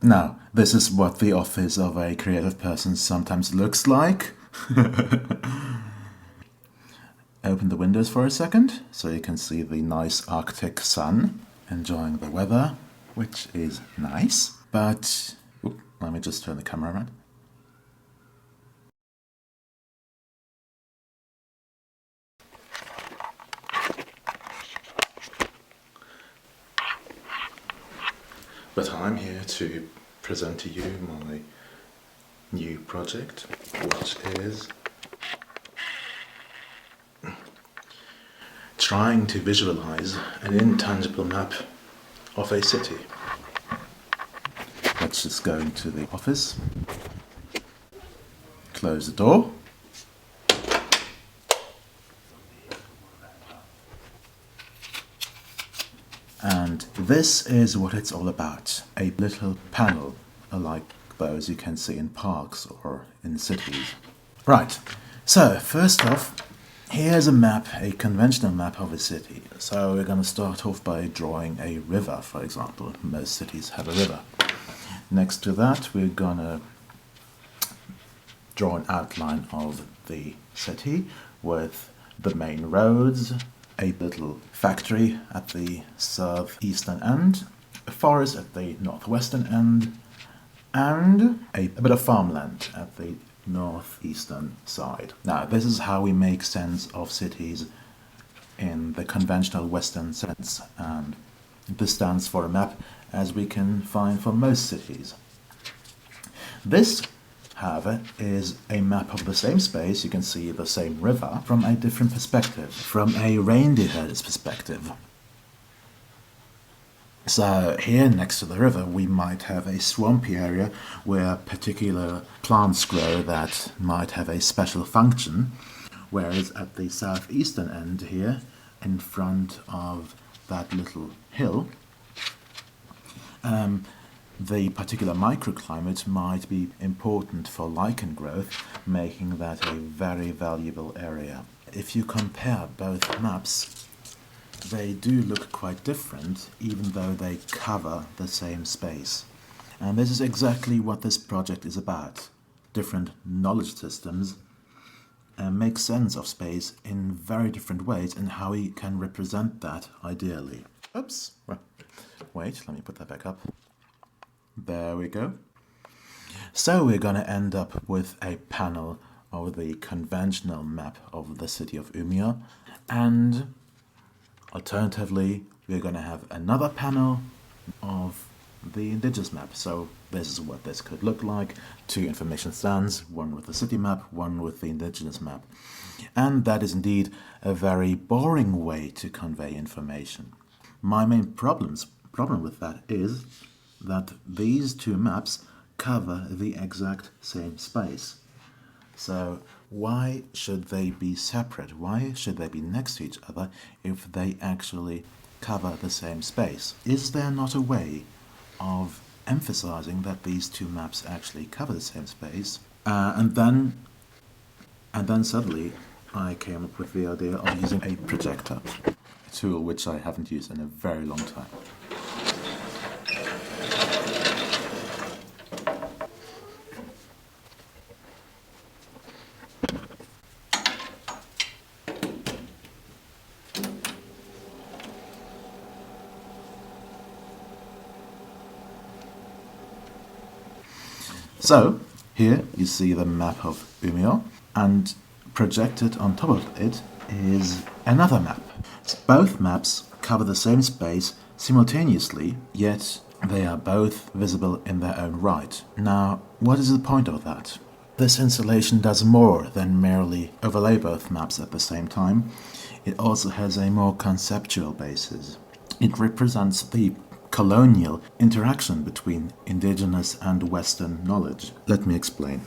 Now, this is what the office of a creative person sometimes looks like. Open the windows for a second so you can see the nice Arctic sun, enjoying the weather, which is nice. But, let me just turn the camera around. But I'm here to present to you my new project, which is trying to visualize an intangible map of a city. Let's just go into the office, close the door, and this is what it's all about. A little panel like those you can see in parks or in cities. Right, so first off, here's a map, a conventional map of a city. So we're going to start off by drawing a river, for example. Most cities have a river. Next to that, we're going to draw an outline of the city with the main roads, a little factory at the southeastern end, a forest at the northwestern end, and a bit of farmland at the northeastern side. Now, this is how we make sense of cities in the conventional Western sense, and this stands for a map as we can find for most cities. This, however, is a map of the same space. You can see the same river from a different perspective, from a reindeer herder's perspective. So here next to the river we might have a swampy area where particular plants grow that might have a special function, whereas at the southeastern end here, in front of that little hill, the particular microclimate might be important for lichen growth, making that a very valuable area. If you compare both maps, they do look quite different, even though they cover the same space. And this is exactly what this project is about. Different knowledge systems make sense of space in very different ways and how we can represent that ideally. Oops, well, wait, let me put that back up. There we go. So we're going to end up with a panel of the conventional map of the city of Umeå, and alternatively, we're going to have another panel of the indigenous map. So this is what this could look like. Two information stands, one with the city map, one with the indigenous map. And that is indeed a very boring way to convey information. My main problem with that is that these two maps cover the exact same space. So why should they be separate? Why should they be next to each other if they actually cover the same space? Is there not a way of emphasizing that these two maps actually cover the same space? And then suddenly I came up with the idea of using a projector, a tool which I haven't used in a very long time. So, here you see the map of Umeå, and projected on top of it is another map. Both maps cover the same space simultaneously, yet they are both visible in their own right. Now, what is the point of that? This installation does more than merely overlay both maps at the same time. It also has a more conceptual basis. It represents the colonial interaction between indigenous and Western knowledge. Let me explain.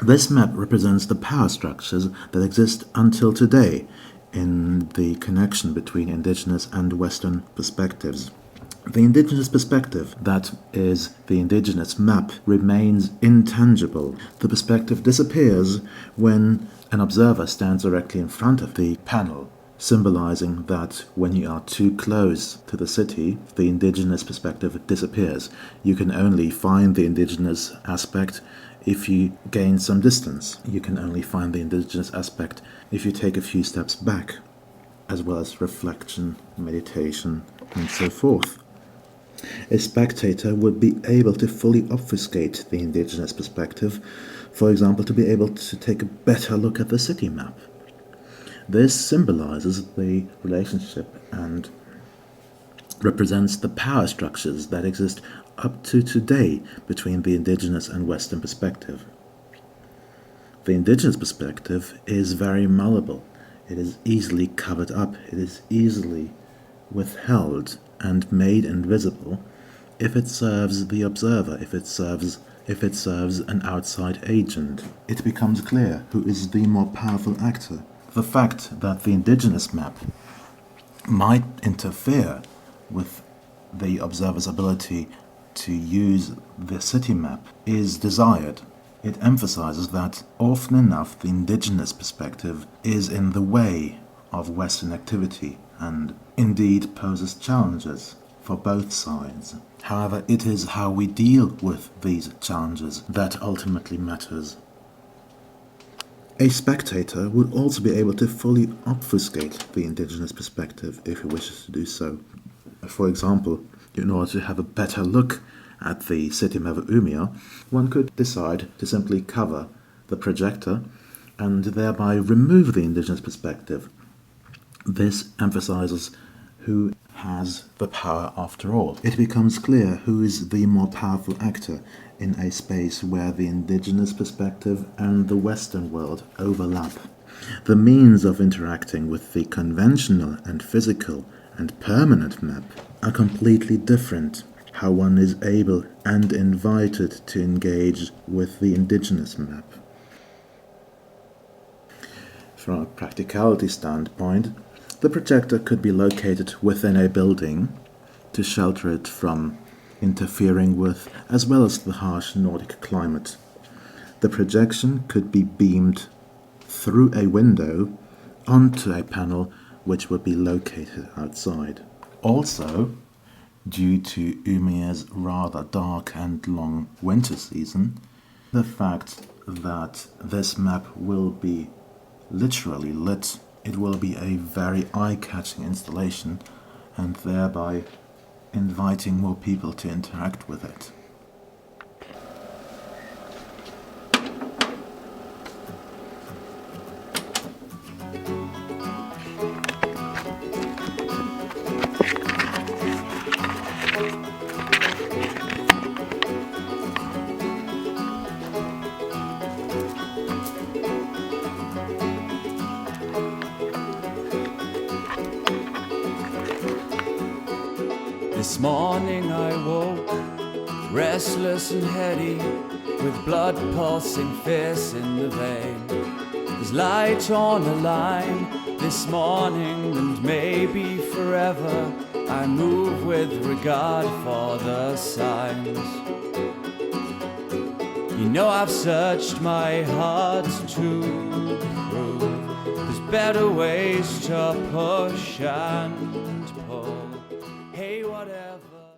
This map represents the power structures that exist until today in the connection between indigenous and Western perspectives. The indigenous perspective, that is, the indigenous map, remains intangible. The perspective disappears when an observer stands directly in front of the panel symbolizing that when you are too close to the city, the indigenous perspective disappears. You can only find the indigenous aspect if you gain some distance. You can only find the indigenous aspect if you take a few steps back, as well as reflection, meditation, and so forth. A spectator would be able to fully obfuscate the indigenous perspective, for example, to be able to take a better look at the city map. This symbolizes the relationship and represents the power structures that exist up to today between the indigenous and Western perspective. The indigenous perspective is very malleable. It is easily covered up. It is easily withheld and made invisible if it serves the observer, if it serves an outside agent. It becomes clear who is the more powerful actor. The fact that the indigenous map might interfere with the observer's ability to use the city map is desired. It emphasizes that often enough the indigenous perspective is in the way of Western activity and indeed poses challenges for both sides. However, it is how we deal with these challenges that ultimately matters. A spectator would also be able to fully obfuscate the indigenous perspective if he wishes to do so. For example, in order to have a better look at the city map of Umea, one could decide to simply cover the projector and thereby remove the indigenous perspective. This emphasizes who has the power after all. It becomes clear who is the more powerful actor in a space where the indigenous perspective and the Western world overlap. The means of interacting with the conventional and physical and permanent map are completely different. How one is able and invited to engage with the indigenous map. From a practicality standpoint, the projector could be located within a building to shelter it from interfering with, as well as the harsh Nordic climate. The projection could be beamed through a window onto a panel which would be located outside. Also, due to Umea's rather dark and long winter season, the fact that this map will be literally lit, it will be a very eye-catching installation and thereby inviting more people to interact with it. This morning I woke, restless and heady, with blood pulsing fierce in the vein. There's light on a line this morning, and maybe forever I move with regard for the signs. You know I've searched my heart to prove there's better ways to push and